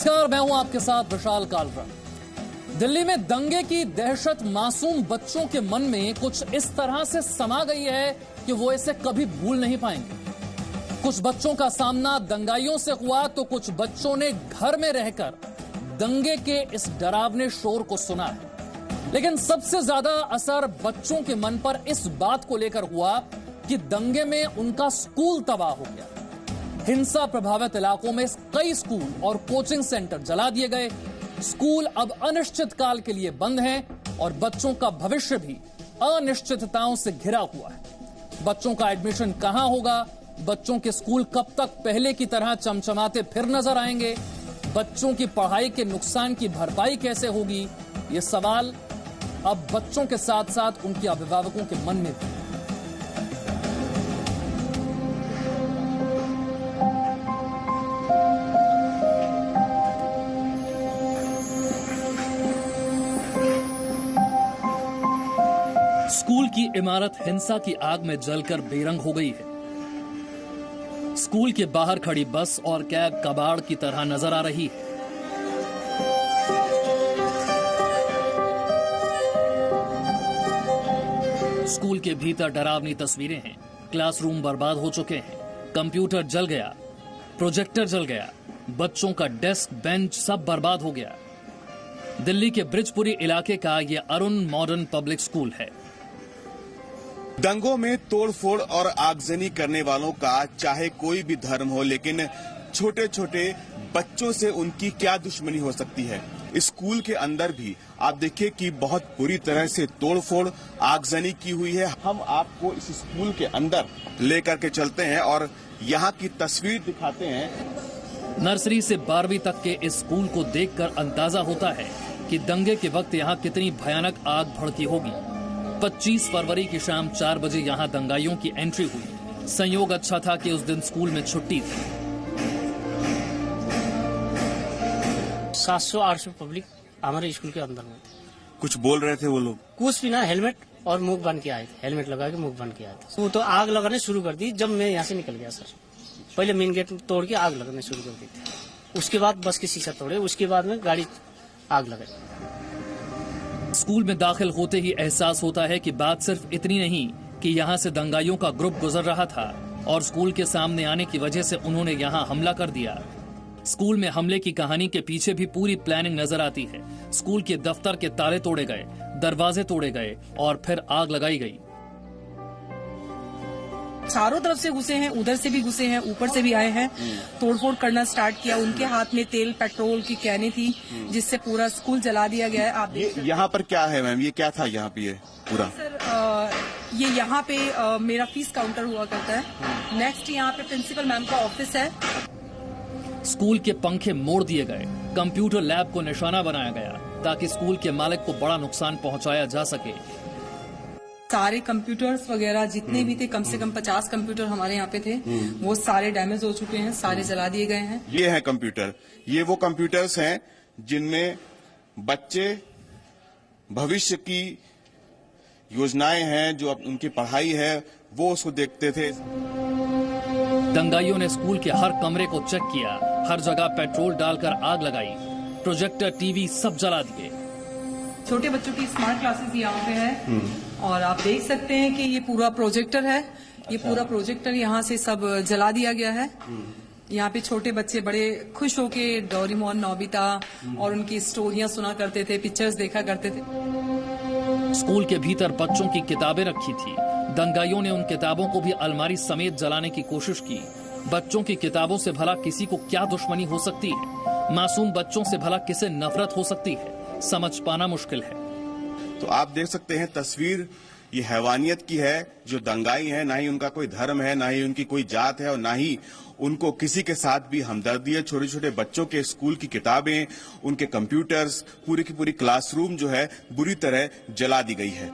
नमस्कार, मैं हूं आपके साथ विशाल कालरा। दिल्ली में दंगे की दहशत मासूम बच्चों के मन में कुछ इस तरह से समा गई है कि वो इसे कभी भूल नहीं पाएंगे। कुछ बच्चों का सामना दंगाइयों से हुआ तो कुछ बच्चों ने घर में रहकर दंगे के इस डरावने शोर को सुना है। लेकिन सबसे ज्यादा असर बच्चों के मन पर इस बात को लेकर हुआ कि दंगे में उनका स्कूल तबाह हो गया। हिंसा प्रभावित इलाकों में कई स्कूल और कोचिंग सेंटर जला दिए गए। स्कूल अब अनिश्चित काल के लिए बंद हैं और बच्चों का भविष्य भी अनिश्चितताओं से घिरा हुआ है। बच्चों का एडमिशन कहां होगा? बच्चों के स्कूल कब तक पहले की तरह चमचमाते फिर नजर आएंगे? बच्चों की पढ़ाई के नुकसान की भरपाई कैसे होगी? ये सवाल अब बच्चों के साथ साथ उनके अभिभावकों के मन में भी। स्कूल की इमारत हिंसा की आग में जलकर बेरंग हो गई है। स्कूल के बाहर खड़ी बस और कैब कबाड़ की तरह नजर आ रही है। स्कूल के भीतर डरावनी तस्वीरें हैं। क्लासरूम बर्बाद हो चुके हैं। कंप्यूटर जल गया, प्रोजेक्टर जल गया, बच्चों का डेस्क बेंच सब बर्बाद हो गया। दिल्ली के ब्रिजपुरी इलाके का यह अरुण मॉडर्न पब्लिक स्कूल है। दंगों में तोड़फोड़ और आगजनी करने वालों का चाहे कोई भी धर्म हो, लेकिन छोटे छोटे बच्चों से उनकी क्या दुश्मनी हो सकती है। स्कूल के अंदर भी आप देखिए कि बहुत बुरी तरह से तोड़फोड़ आगजनी की हुई है। हम आपको इस स्कूल के अंदर लेकर के चलते हैं और यहाँ की तस्वीर दिखाते हैं। नर्सरी से 12वीं तक के इस स्कूल को देखकर अंदाजा होता है कि दंगे के वक्त यहाँ कितनी भयानक आग भड़की होगी। 25 फरवरी की शाम 4 बजे यहाँ दंगाइयों की एंट्री हुई। संयोग अच्छा था कि उस दिन स्कूल में छुट्टी थी। 700-800 पब्लिक हमारे स्कूल के अंदर में। कुछ बोल रहे थे वो लोग? कुछ भी ना, हेलमेट और मुंह बंद के आए थे। हेलमेट लगा के मुंह बंद के आए थे। वो तो आग लगाने शुरू कर दी जब मैं यहाँ से निकल गया सर। पहले मेन गेट तोड़ के आग लगाने शुरू कर दी थी। उसके बाद बस के शीशा तोड़े, उसके बाद में गाड़ी आग लगाई। स्कूल में दाखिल होते ही एहसास होता है कि बात सिर्फ इतनी नहीं कि यहाँ से दंगाइयों का ग्रुप गुजर रहा था और स्कूल के सामने आने की वजह से उन्होंने यहाँ हमला कर दिया। स्कूल में हमले की कहानी के पीछे भी पूरी प्लानिंग नजर आती है। स्कूल के दफ्तर के ताले तोड़े गए, दरवाजे तोड़े गए और फिर आग लगाई गई। चारों तरफ से घुसे हैं, उधर से भी घुसे हैं, ऊपर से भी आए हैं, तोड़फोड़ करना स्टार्ट किया। उनके हाथ में तेल पेट्रोल की कैनें थी जिससे पूरा स्कूल जला दिया गया है। आप यहाँ पर क्या है मैम? ये क्या था यहाँ पे? ये पूरा सर ये यहाँ पे मेरा फीस काउंटर हुआ करता है। नेक्स्ट यहाँ पे प्रिंसिपल मैम का ऑफिस है। स्कूल के पंखे मोड़ दिए गए, कंप्यूटर लैब को निशाना बनाया गया ताकि स्कूल के मालिक को बड़ा नुकसान पहुंचाया जा सके। सारे कंप्यूटर्स वगैरह जितने भी थे, कम से कम 50 कंप्यूटर हमारे यहाँ पे थे, वो सारे डैमेज हो चुके हैं, सारे जला दिए गए हैं। ये है कंप्यूटर, ये वो कंप्यूटर्स हैं जिनमें बच्चे भविष्य की योजनाएं हैं, जो उनकी पढ़ाई है वो उसको देखते थे। दंगाइयों ने स्कूल के हर कमरे को चेक किया, हर जगह पेट्रोल डालकर आग लगाई, प्रोजेक्टर टीवी सब जला दिए। छोटे बच्चों की स्मार्ट क्लासेस यहाँ पे है और आप देख सकते हैं कि ये पूरा प्रोजेक्टर है। ये पूरा प्रोजेक्टर यहाँ से सब जला दिया गया है। यहाँ पे छोटे बच्चे बड़े खुश होके डोरेमोन, नोबिता और उनकी स्टोरियां सुना करते थे, पिक्चर्स देखा करते थे। स्कूल के भीतर बच्चों की किताबें रखी थी। दंगाइयों ने उन किताबों को भी अलमारी समेत जलाने की कोशिश की। बच्चों की किताबों से भला किसी को क्या दुश्मनी हो सकती है? मासूम बच्चों से भला किसे नफरत हो सकती है? समझ पाना मुश्किल है। तो आप देख सकते हैं तस्वीर, ये हैवानियत की है। जो दंगाई है, ना ही उनका कोई धर्म है, ना ही उनकी कोई जात है और ना ही उनको किसी के साथ भी हमदर्दी है। छोटे छोटे बच्चों के स्कूल की किताबें, उनके कंप्यूटर्स, पूरी की पूरी क्लासरूम जो है बुरी तरह जला दी गई है।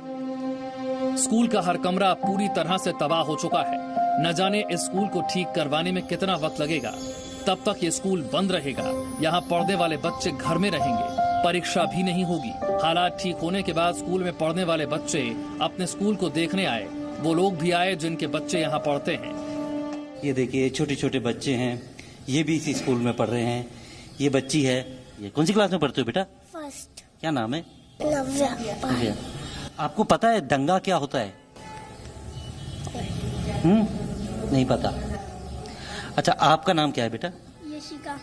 स्कूल का हर कमरा पूरी तरह से तबाह हो चुका है। न जाने इस स्कूल को ठीक करवाने में कितना वक्त लगेगा। तब तक ये स्कूल बंद रहेगा। यहाँ पढ़ने वाले बच्चे घर में रहेंगे, परीक्षा भी नहीं होगी। हालात ठीक होने के बाद स्कूल में पढ़ने वाले बच्चे अपने स्कूल को देखने आए। वो लोग भी आए जिनके बच्चे यहाँ पढ़ते हैं। ये देखिए छोटे छोटे बच्चे हैं, ये भी इसी स्कूल में पढ़ रहे हैं। ये बच्ची है, ये कौन सी क्लास में पढ़ते हो बेटा? फर्स्ट। क्या नाम है? नव्या। नव्या। आपको पता है दंगा क्या होता है? नहीं पता। अच्छा, आपका नाम क्या है बेटा? यशिका।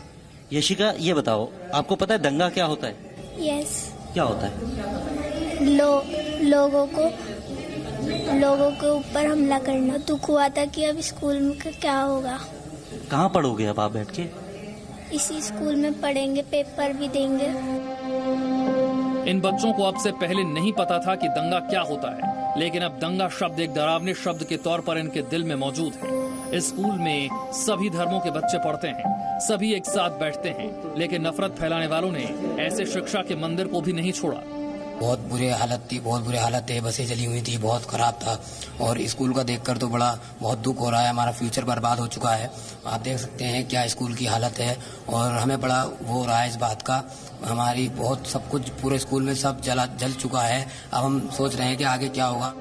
यशिका, ये बताओ आपको पता है दंगा क्या होता है? यस। क्या होता है? लोगों के ऊपर हमला करना। दुख हुआ था कि अब स्कूल में क्या होगा। कहाँ पढ़ोगे अब आप बैठ के? इसी स्कूल में पढ़ेंगे, पेपर भी देंगे। इन बच्चों को अब से पहले नहीं पता था कि दंगा क्या होता है, लेकिन अब दंगा शब्द एक डरावने शब्द के तौर पर इनके दिल में मौजूद है। इस स्कूल में सभी धर्मों के बच्चे पढ़ते हैं, सभी एक साथ बैठते हैं, लेकिन नफरत फैलाने वालों ने ऐसे शिक्षा के मंदिर को भी नहीं छोड़ा। बहुत बुरी हालत थी, बहुत बुरी हालत है। बसें जली हुई थी, बहुत खराब था। और स्कूल का देखकर तो बहुत दुख हो रहा है। हमारा फ्यूचर बर्बाद हो चुका है। आप देख सकते हैं क्या स्कूल की हालत है, और हमें बड़ा वो हो रहा है इस बात का। हमारी बहुत सब कुछ पूरे स्कूल में सब जल चुका है। अब हम सोच रहे हैं कि आगे क्या होगा।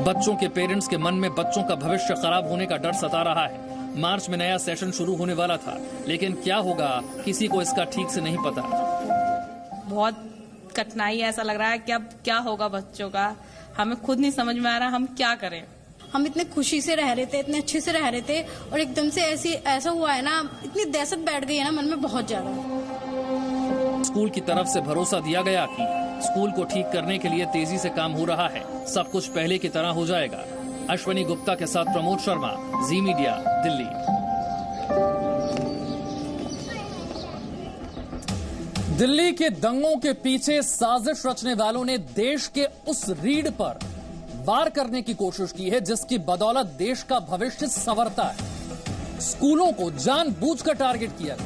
बच्चों के पेरेंट्स के मन में बच्चों का भविष्य खराब होने का डर सता रहा है। मार्च में नया सेशन शुरू होने वाला था, लेकिन क्या होगा किसी को इसका ठीक से नहीं पता। बहुत कठिनाई, ऐसा लग रहा है कि अब क्या होगा बच्चों का, हमें खुद नहीं समझ में आ रहा हम क्या करें। हम इतने खुशी से रह रहे थे, इतने अच्छे से रह रहे थे, और एकदम से ऐसा हुआ है ना, इतनी दहशत बैठ गई है ना मन में बहुत ज्यादा। स्कूल की तरफ से भरोसा दिया गया कि स्कूल को ठीक करने के लिए तेजी से काम हो रहा है, सब कुछ पहले की तरह हो जाएगा। अश्विनी गुप्ता के साथ प्रमोद शर्मा, जी मीडिया, दिल्ली। दिल्ली के दंगों के पीछे साजिश रचने वालों ने देश के उस रीढ़ पर वार करने की कोशिश की है जिसकी बदौलत देश का भविष्य संवरता है। स्कूलों को जानबूझकर टारगेट किया गया।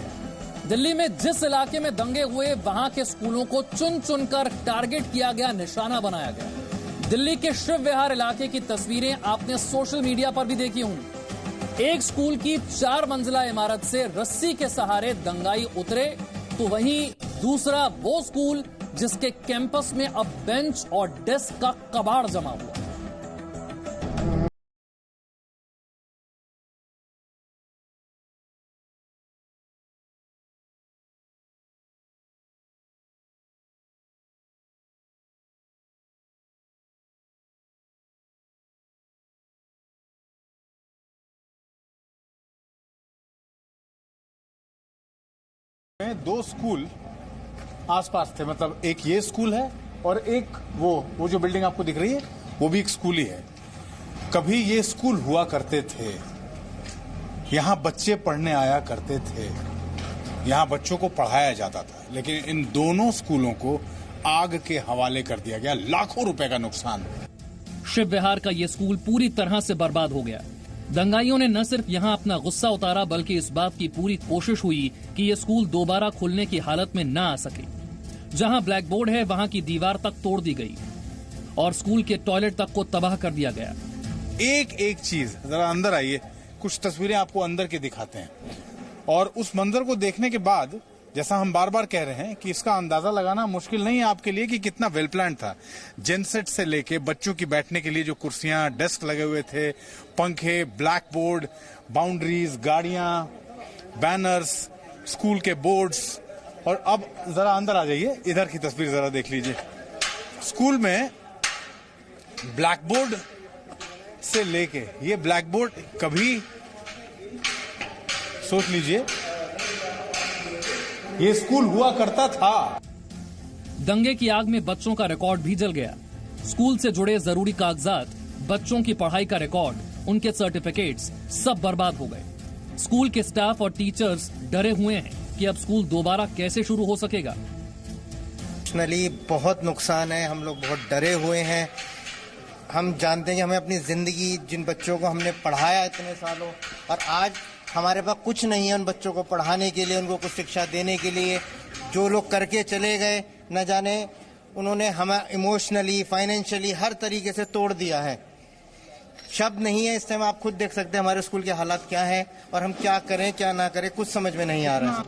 दिल्ली में जिस इलाके में दंगे हुए वहां के स्कूलों को चुन चुनकर टारगेट किया गया, निशाना बनाया गया। दिल्ली के शिव विहार इलाके की तस्वीरें आपने सोशल मीडिया पर भी देखी होंगी। एक स्कूल की 4 मंजिला इमारत से रस्सी के सहारे दंगाई उतरे, तो वहीं दूसरा वो स्कूल जिसके कैंपस में अब बेंच और डेस्क का कबाड़ जमा हुआ। दो स्कूल आसपास थे, मतलब एक ये स्कूल है और एक वो जो बिल्डिंग आपको दिख रही है वो भी एक स्कूल ही है। कभी ये स्कूल हुआ करते थे, यहाँ बच्चे पढ़ने आया करते थे, यहाँ बच्चों को पढ़ाया जाता था, लेकिन इन दोनों स्कूलों को आग के हवाले कर दिया गया। लाखों रुपए का नुकसान। शिव विहार का ये स्कूल पूरी तरह से बर्बाद हो गया। दंगाइयों ने न सिर्फ यहां अपना गुस्सा उतारा, बल्कि इस बात की पूरी कोशिश हुई कि ये स्कूल दोबारा खुलने की हालत में न आ सके। जहां ब्लैक बोर्ड है वहां की दीवार तक तोड़ दी गई और स्कूल के टॉयलेट तक को तबाह कर दिया गया। एक एक चीज, जरा अंदर आइए, कुछ तस्वीरें आपको अंदर के दिखाते हैं। और उस मंजर को देखने के बाद, जैसा हम बार बार कह रहे हैं कि इसका अंदाजा लगाना मुश्किल नहीं है आपके लिए कि कितना वेल प्लान था। जेनसेट से लेके बच्चों की बैठने के लिए जो कुर्सियां, डेस्क लगे हुए थे, पंखे, ब्लैक बोर्ड, बाउंड्रीज, गाड़ियां, बैनर्स, स्कूल के बोर्ड्स। और अब जरा अंदर आ जाइए, इधर की तस्वीर जरा देख लीजिए। स्कूल में ब्लैक बोर्ड से लेके, ये ब्लैक बोर्ड कभी, सोच लीजिए, ये स्कूल हुआ करता था। दंगे की आग में बच्चों का रिकॉर्ड भी जल गया। स्कूल से जुड़े जरूरी कागजात, बच्चों की पढ़ाई का रिकॉर्ड, उनके सर्टिफिकेट्स सब बर्बाद हो गए। स्कूल के स्टाफ और टीचर्स डरे हुए हैं कि अब स्कूल दोबारा कैसे शुरू हो सकेगा। पर्सनली बहुत नुकसान है, हम लोग बहुत डरे हुए हैं। हम जानते हैं कि हमें अपनी जिंदगी, जिन बच्चों को हमने पढ़ाया इतने सालों, और आज हमारे पास कुछ नहीं है उन बच्चों को पढ़ाने के लिए, उनको कुछ शिक्षा देने के लिए। जो लोग करके चले गए, न जाने उन्होंने हमें इमोशनली, फाइनेंशियली हर तरीके से तोड़ दिया है। शब्द नहीं है इस टाइम। आप खुद देख सकते हैं हमारे स्कूल के हालात क्या है, और हम क्या करें क्या ना करें कुछ समझ में नहीं आ रहा है।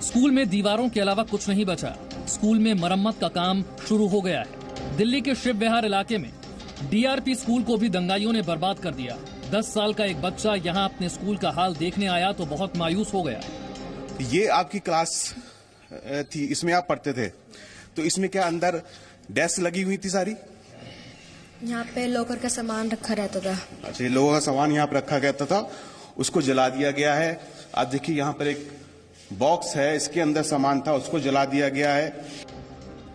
स्कूल में दीवारों के अलावा कुछ नहीं बचा। स्कूल में मरम्मत का काम शुरू हो गया है। दिल्ली के शिव विहार इलाके में डीआरपी स्कूल को भी दंगाइयों ने बर्बाद कर दिया। 10 साल का एक बच्चा यहाँ अपने स्कूल का हाल देखने आया तो बहुत मायूस हो गया। ये आपकी क्लास थी, इसमें आप पढ़ते थे, तो इसमें क्या अंदर डेस्क लगी हुई थी सारी? यहाँ पे लॉकर का सामान रखा रहता था। अच्छा, लोगों का सामान यहाँ पे रखा रहता था, उसको जला दिया गया है। आप देखिए यहाँ पर एक बॉक्स है, इसके अंदर सामान था, उसको जला दिया गया है।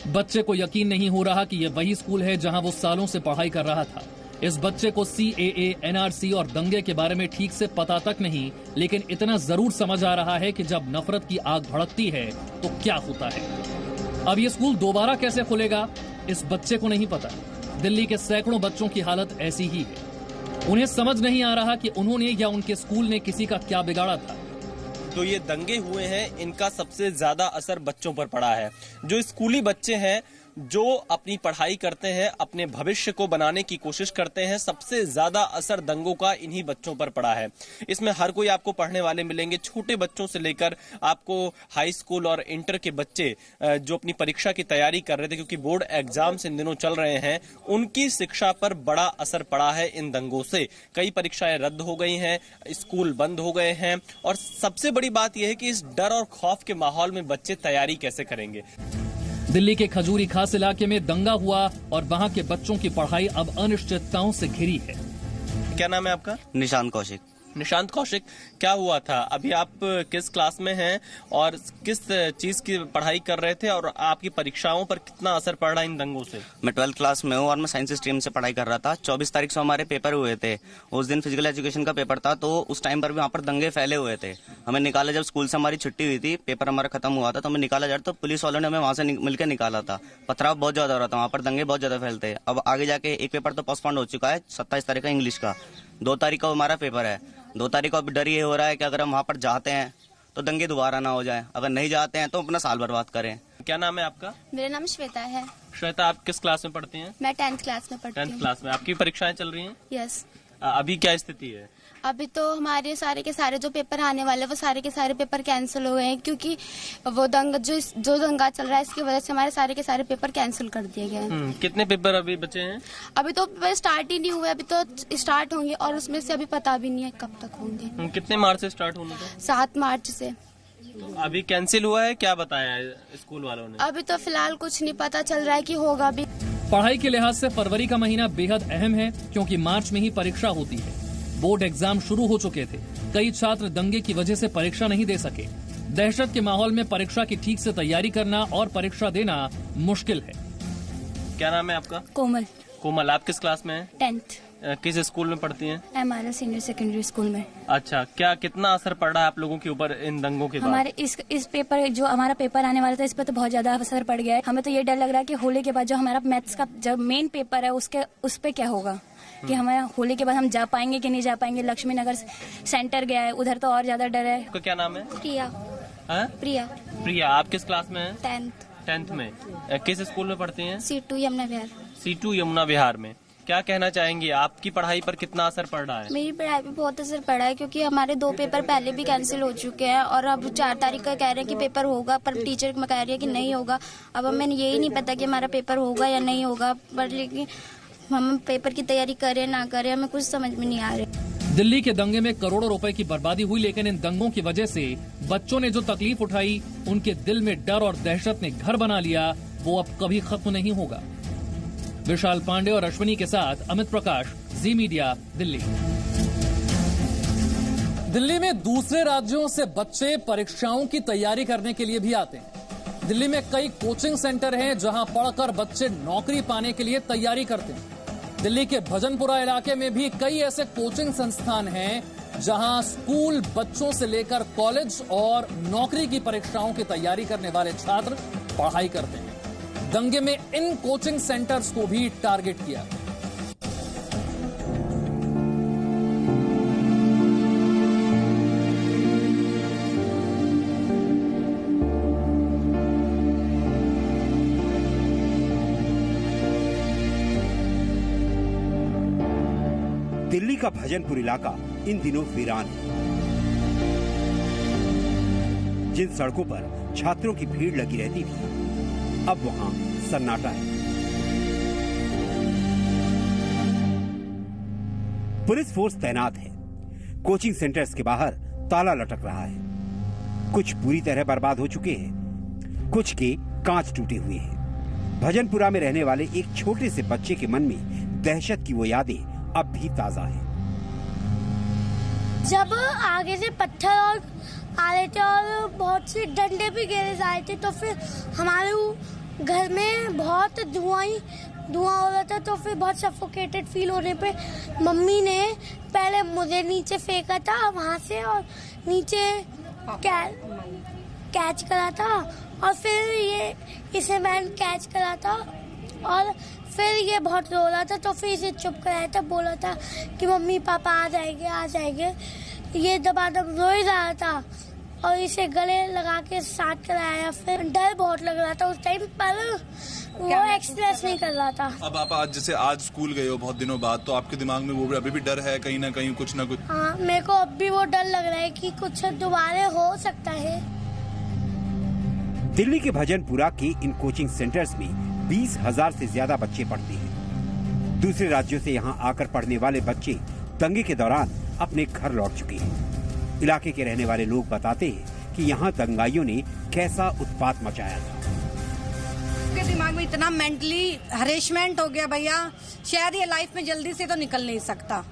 बच्चे को यकीन नहीं हो रहा कि यह वही स्कूल है जहां वो सालों से पढ़ाई कर रहा था। इस बच्चे को CAA, NRC और दंगे के बारे में ठीक से पता तक नहीं, लेकिन इतना जरूर समझ आ रहा है कि जब नफरत की आग भड़कती है तो क्या होता है। अब ये स्कूल दोबारा कैसे खुलेगा, इस बच्चे को नहीं पता। दिल्ली के सैकड़ों बच्चों की हालत ऐसी ही है। उन्हें समझ नहीं आ रहा कि उन्होंने या उनके स्कूल ने किसी का क्या बिगाड़ा था। तो ये दंगे हुए हैं, इनका सबसे ज्यादा असर बच्चों पर पड़ा है। जो स्कूली बच्चे हैं, जो अपनी पढ़ाई करते हैं, अपने भविष्य को बनाने की कोशिश करते हैं, सबसे ज्यादा असर दंगों का इन्हीं बच्चों पर पड़ा है। इसमें हर कोई आपको पढ़ने वाले मिलेंगे, छोटे बच्चों से लेकर आपको हाई स्कूल और इंटर के बच्चे जो अपनी परीक्षा की तैयारी कर रहे थे, क्योंकि बोर्ड एग्जाम्स इन दिनों चल रहे हैं, उनकी शिक्षा पर बड़ा असर पड़ा है इन दंगों से। कई परीक्षाएं रद्द हो गई हैं, स्कूल बंद हो गए हैं, और सबसे बड़ी बात यह है कि इस डर और खौफ के माहौल में बच्चे तैयारी कैसे करेंगे। दिल्ली के खजूरी खास इलाके में दंगा हुआ और वहां के बच्चों की पढ़ाई अब अनिश्चितताओं से घिरी है। क्या नाम है आपका? निशांत कौशिक। निशांत कौशिक, क्या हुआ था? अभी आप किस क्लास में हैं और किस चीज की पढ़ाई कर रहे थे, और आपकी परीक्षाओं पर कितना असर पड़ रहा है इन दंगों से? मैं 12th क्लास में हूँ और मैं साइंस स्ट्रीम से पढ़ाई कर रहा था। 24 तारीख से हमारे पेपर हुए थे। उस दिन फिजिकल एजुकेशन का पेपर था, तो उस टाइम पर भी वहाँ पर दंगे फैले हुए थे। हमें निकाला, जब स्कूल से हमारी छुट्टी हुई थी, पेपर हमारा खत्म हुआ था, तो हमें निकाला जा रहा, तो पुलिस वालों ने हमें वहाँ से मिलकर निकाला था। पथराव बहुत ज्यादा हो रहा था, वहाँ पर दंगे बहुत ज्यादा फैलते। अब आगे जाके एक पेपर तो पोस्टपोन हो चुका है, 27 तारीख का इंग्लिश का। 2 तारीख का हमारा पेपर है। 2 तारीख को अब डर ये हो रहा है कि अगर हम वहाँ पर जाते हैं तो दंगे दोबारा ना हो जाए, अगर नहीं जाते हैं तो अपना साल बर्बाद करें। क्या नाम है आपका? मेरा नाम श्वेता है। श्वेता, आप किस क्लास में पढ़ती हैं? मैं 10th क्लास में पढ़ती हूँ। 10th क्लास में। आपकी परीक्षाएं चल रही हैं? यस। अभी क्या स्थिति है? अभी तो हमारे सारे के सारे जो पेपर आने वाले वो सारे के सारे पेपर कैंसिल हो गए हैं, क्योंकि वो जो दंगा चल रहा है, इसकी वजह से हमारे सारे के सारे पेपर कैंसिल कर दिए गए हैं। कितने पेपर अभी बचे हैं? अभी तो पेपर स्टार्ट ही नहीं हुए, अभी तो स्टार्ट होंगे और उसमें से अभी पता भी नहीं है कब तक होंगे। कितने मार्च से स्टार्ट होने थे? 7 मार्च से। अभी कैंसिल हुआ है, क्या बताया स्कूल वालों ने? अभी तो फिलहाल कुछ नहीं पता चल रहा है कि होगा भी। पढ़ाई के लिहाज से फरवरी का महीना बेहद अहम है, क्योंकि मार्च में ही परीक्षा होती है। बोर्ड एग्जाम शुरू हो चुके थे। कई छात्र दंगे की वजह से परीक्षा नहीं दे सके। दहशत के माहौल में परीक्षा की ठीक से तैयारी करना और परीक्षा देना मुश्किल है। क्या नाम है आपका? कोमल। कोमल, आप किस क्लास में हैं? 10th। किस स्कूल में पढ़ती हैं? हमारा सीनियर सेकेंडरी स्कूल में। अच्छा, क्या कितना असर पड़ रहा है आप लोगों के ऊपर इन दंगों के बाद? हमारे इस पेपर, जो हमारा पेपर आने वाला था, इस पर तो बहुत ज्यादा असर पड़ गया है। हमें तो ये डर लग रहा है कि होली के बाद जो हमारा मैथ्स का जो मेन पेपर है उस पे क्या होगा, कि हमारा होली के बाद हम जा पाएंगे कि नहीं जा पाएंगे। लक्ष्मी नगर सेंटर गया है, उधर तो और ज्यादा डर है। आपका क्या नाम है? प्रिया। प्रिया। प्रिया, आप किस क्लास में हैं? 10th में। किस स्कूल में पढ़ती हैं? C2 यमुना विहार। C2 यमुना विहार में। क्या कहना चाहेंगे, आपकी पढ़ाई पर कितना असर पड़ रहा है? मेरी पढ़ाई पे बहुत असर पड़ा है, क्योंकि हमारे 2 पेपर पहले भी कैंसिल हो चुके हैं और अब 4 तारीख का कह रहे हैं कि पेपर होगा, पर टीचर कह रही है कि नहीं होगा। अब हमें यही नहीं पता कि हमारा पेपर होगा या नहीं होगा, पर लेकिन हम पेपर की तैयारी करें ना करें, हमें कुछ समझ में नहीं आ रहा। दिल्ली के दंगे में करोड़ों रुपए की बर्बादी हुई, लेकिन इन दंगों की वजह से बच्चों ने जो तकलीफ उठाई, उनके दिल में डर और दहशत ने घर बना लिया, वो अब कभी खत्म नहीं होगा। विशाल पांडे और अश्विनी के साथ अमित प्रकाश, जी मीडिया, दिल्ली। दिल्ली में दूसरे राज्यों से बच्चे परीक्षाओं की तैयारी करने के लिए भी आते हैं। दिल्ली में कई कोचिंग सेंटर हैं जहां पढ़कर बच्चे नौकरी पाने के लिए तैयारी करते हैं। दिल्ली के भजनपुरा इलाके में भी कई ऐसे कोचिंग संस्थान हैं जहां स्कूल बच्चों से लेकर कॉलेज और नौकरी की परीक्षाओं की तैयारी करने वाले छात्र पढ़ाई करते हैं। दंगे में इन कोचिंग सेंटर्स को भी टारगेट किया। दिल्ली का भजनपुर इलाका इन दिनों वीरान है। जिन सड़कों पर छात्रों की भीड़ लगी रहती थी, अब वहां सन्नाटा है। पुलिस फोर्स तैनात है। कोचिंग सेंटर्स के बाहर ताला लटक रहा है। कुछ पूरी तरह बर्बाद हो चुके हैं, कुछ के कांच टूटे हुए हैं। भजनपुरा में रहने वाले एक छोटे से बच्चे के मन में दहशत की वो यादें अब भी ताजा हैं। जब आगे से पत्थर और आ रहे थे और बहुत से डंडे भी गिरे जा रहे थे, तो फिर हमारे घर में बहुत धुआं हो रहा था। तो फिर बहुत सफोकेटेड फील होने पे मम्मी ने पहले मुझे नीचे फेंका था वहां से, और नीचे कैच करा था, और फिर इसे मैंने कैच करा था, और फिर ये बहुत रो रहा था। तो फिर इसे चुप कराया था, बोला था कि मम्मी पापा आ जाएंगे। ये दबादब रो ही रहा था और इसे गले लगा के साथ कराया। फिर डर बहुत लग रहा था उस टाइम पर, वो एक्सप्रेस नहीं कर रहा था। अब आप आज स्कूल गए हो बहुत दिनों बाद, तो आपके दिमाग में वो अभी भी डर है कहीं ना कहीं कुछ ना कुछ? हाँ, मेरे को अब भी वो डर लग रहा है कि कुछ दोबारा हो सकता है। दिल्ली के भजनपुरा के इन कोचिंग सेंटर्स में 20,000 से ज्यादा बच्चे पढ़ते हैं। दूसरे राज्यों से यहाँ आकर पढ़ने वाले बच्चे दंगे के दौरान अपने घर लौट चुके हैं। इलाके के रहने वाले लोग बताते हैं कि यहाँ दंगाइयों ने कैसा उत्पात मचाया था। उसके दिमाग में इतना मेंटली हरेसमेंट हो गया भैया, शायद ये लाइफ में जल्दी से तो निकल नहीं सकता।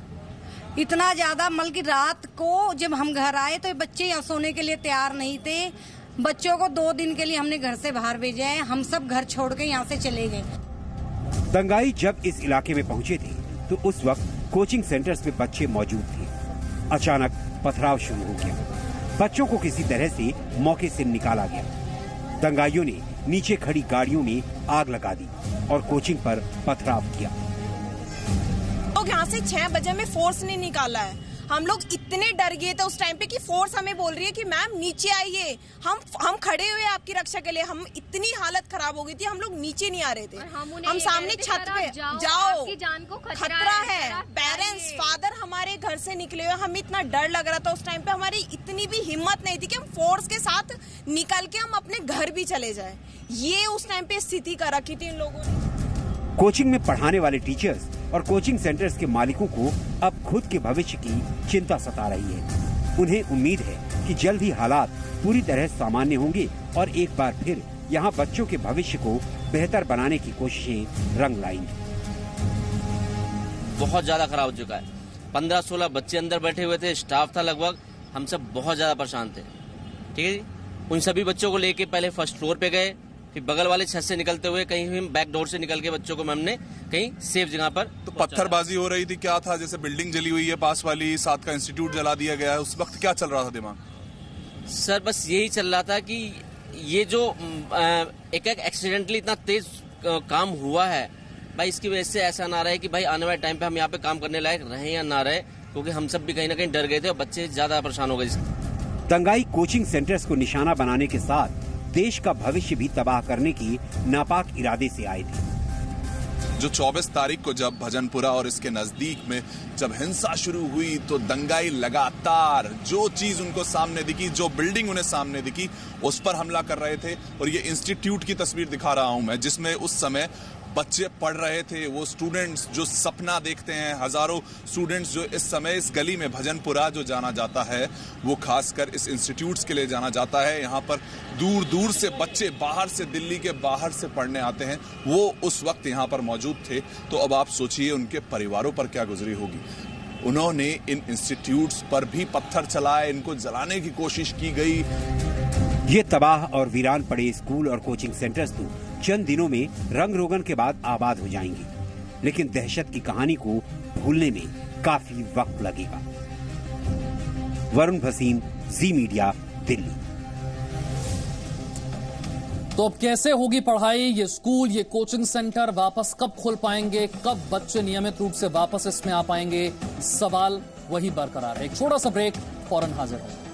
इतना ज्यादा मतलब कि रात को जब हम घर आए तो बच्चे यहाँ सोने के लिए तैयार नहीं थे। बच्चों को 2 दिन के लिए हमने घर से बाहर भेजा है, हम सब घर छोड़ के यहाँ से चले गए। दंगाई जब इस इलाके में पहुँचे थे तो उस वक्त कोचिंग सेंटर्स में बच्चे मौजूद थे। अचानक पथराव शुरू हो गया। बच्चों को किसी तरह से मौके से निकाला गया। दंगाइयों ने नीचे खड़ी गाड़ियों में आग लगा दी और कोचिंग पर पथराव किया। लोग यहाँ से 6 बजे में फोर्स नहीं निकाला है। हम लोग इतने डर गए थे उस टाइम पे कि फोर्स हमें बोल रही है कि मैम नीचे आइए, हम खड़े हुए आपकी रक्षा के लिए। हम इतनी हालत खराब हो गई थी, हम लोग नीचे नहीं आ रहे थे। हम सामने छत पे जाओ, जान को खतरा है। पेरेंट्स फादर हमारे घर से निकले हुए, हमें इतना डर लग रहा था उस टाइम पे। हमारी इतनी भी हिम्मत नहीं थी कि हम फोर्स के साथ निकल के हम अपने घर भी चले जाए। ये उस टाइम पे स्थिति कर रखी थी इन लोगों ने। कोचिंग में पढ़ाने वाले टीचर्स और कोचिंग सेंटर्स के मालिकों को अब खुद के भविष्य की चिंता सता रही है। उन्हें उम्मीद है कि जल्द ही हालात पूरी तरह सामान्य होंगे और एक बार फिर यहाँ बच्चों के भविष्य को बेहतर बनाने की कोशिशें रंग लाएंगी। बहुत ज्यादा खराब हो चुका है। 15-16 बच्चे अंदर बैठे हुए थे, स्टाफ था लगभग। हम सब बहुत ज्यादा परेशान थे। ठीक है जी, उन सभी बच्चों को लेके पहले फर्स्ट फ्लोर पे गए, फिर बगल वाले छत से निकलते हुए कहीं बैक डोर से निकल के बच्चों को हमने कहीं सेफ जगह पर। तो पत्थरबाजी हो रही थी, क्या था? जैसे बिल्डिंग जली हुई है पास वाली, साथ का इंस्टीट्यूट जला दिया गया है, उस वक्त क्या चल रहा था दिमाग? सर बस यही चल रहा था कि ये जो एक एक्सीडेंटली इतना तेज काम हुआ है भाई, इसकी वजह से ऐसा ना रहे कि भाई आने वाले टाइम पे हम यहाँ पे काम करने लायक रहे या ना रहे, क्योंकि हम सब भी कहीं ना कहीं डर गए थे और बच्चे ज्यादा परेशान हो गए। दंगाई कोचिंग सेंटर्स को निशाना बनाने के साथ देश का भविष्य भी तबाह करने की नापाक इरादे से आए थे। जो 24 तारीख को जब भजनपुरा और इसके नजदीक में जब हिंसा शुरू हुई, तो दंगाई लगातार जो चीज उनको सामने दिखी, जो बिल्डिंग उन्हें सामने दिखी, उस पर हमला कर रहे थे। और ये इंस्टीट्यूट की तस्वीर दिखा रहा हूं मैं, जिसमें उस समय बच्चे पढ़ रहे थे। वो स्टूडेंट्स जो सपना देखते हैं, हजारों स्टूडेंट्स जो इस समय इस गली में भजनपुरा जो जाना जाता है, वो खासकर इस इंस्टीट्यूट्स के लिए जाना जाता है। यहाँ पर दूर दूर से बच्चे बाहर से, दिल्ली के बाहर से पढ़ने आते हैं। वो उस वक्त यहाँ पर मौजूद थे। तो अब आप सोचिए उनके परिवारों पर क्या गुजरी होगी। उन्होंने इन इंस्टीट्यूट्स पर भी पत्थर चलाए, इनको जलाने की कोशिश की गई। ये तबाह और वीरान पड़े स्कूल और कोचिंग सेंटर्स तो चंद दिनों में रंग रोगन के बाद आबाद हो जाएंगे, लेकिन दहशत की कहानी को भूलने में काफी वक्त लगेगा। वरुण भसीन, जी मीडिया, दिल्ली। तो अब कैसे होगी पढ़ाई? ये स्कूल, ये कोचिंग सेंटर वापस कब खुल पाएंगे? कब बच्चे नियमित रूप से वापस इसमें आ पाएंगे? सवाल वही बरकरार है। एक छोटा सा ब्रेक, फौरन हाजिर होंगे।